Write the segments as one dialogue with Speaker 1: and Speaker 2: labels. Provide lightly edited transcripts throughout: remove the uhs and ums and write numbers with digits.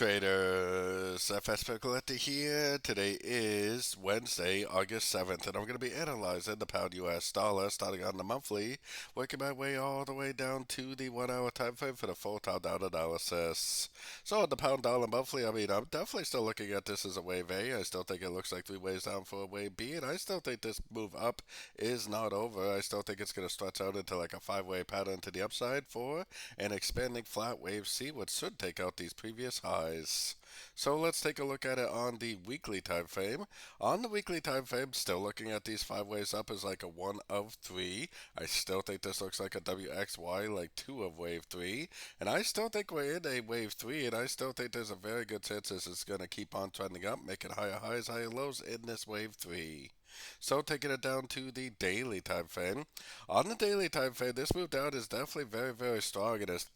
Speaker 1: Traders, FX Pip Collector here. Today is Wednesday, August 7th, and I'm going to be analyzing the pound US dollar starting on the monthly, working my way all the way down to the 1 hour time frame for the full top down analysis. So, on the pound dollar monthly, I'm definitely still looking at this as a wave A. I still think it looks like three waves down for a wave B, and I still think this move up is not over. I still think it's going to stretch out into like a five-way pattern to the upside for an expanding flat wave C, which should take out these previous highs. So let's take a look at it on the weekly time frame. On the weekly time frame, still looking at these five waves up as like a one of three. I still think this looks like a WXY, like two of wave three. And I still think we're in a wave three, and I still think there's a very good chance this is going to keep on trending up, making higher highs, higher lows in this wave three. So taking it down to the daily time frame. On the daily time frame, this move down is definitely very, very strong, and it's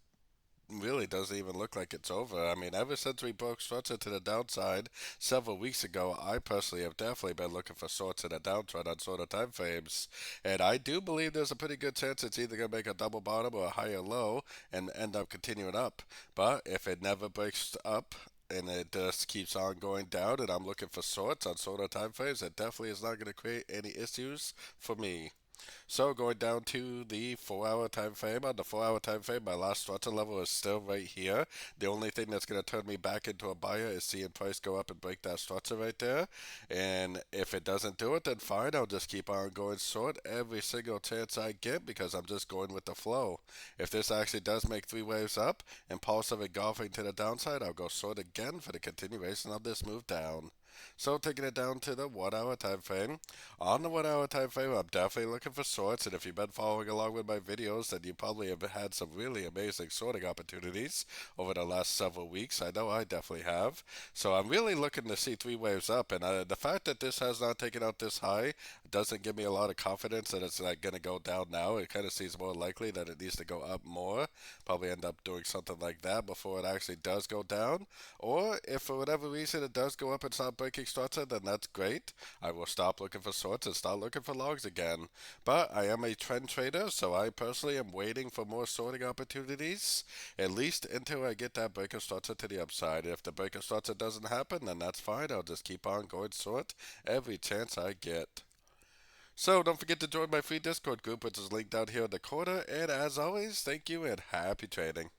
Speaker 1: really doesn't even look like it's over. I mean, ever since we broke structure to the downside several weeks ago, I personally have definitely been looking for sorts in a downtrend on sort of time frames. And I do believe there's a pretty good chance it's either going to make a double bottom or a higher low and end up continuing up. But if it never breaks up, and it just keeps on going down, and I'm looking for sorts on sort of time frames, it definitely is not going to create any issues for me. So going down to the 4 hour time frame. On the 4 hour time frame, my last structure level is still right here. The only thing that's going to turn me back into a buyer is seeing price go up and break that structure right there. And if it doesn't do it, then fine. I'll just keep on going short every single chance I get because I'm just going with the flow. If this actually does make three waves up, impulsive and golfing to the downside, I'll go short again for the continuation of this move down. So taking it down to the 1 hour time frame. On the 1 hour time frame, I'm definitely looking for sorts, and if you've been following along with my videos, then you probably have had some really amazing sorting opportunities over the last several weeks. I know I definitely have. So I'm really looking to see three waves up, and the fact that this has not taken out this high doesn't give me a lot of confidence that it's like going to go down now. It kind of seems more likely that it needs to go up more. Probably end up doing something like that before it actually does go down. Or if for whatever reason it does go up and start breaking structure, then that's great. I will stop looking for sorts and start looking for logs again. But I am a trend trader, so I personally am waiting for more sorting opportunities, at least until I get that breaker structure to the upside. If the breaker structure doesn't happen, then that's fine. I'll just keep on going short every chance I get. So don't forget to join my free Discord group, which is linked down here in the corner. And as always, thank you and happy trading.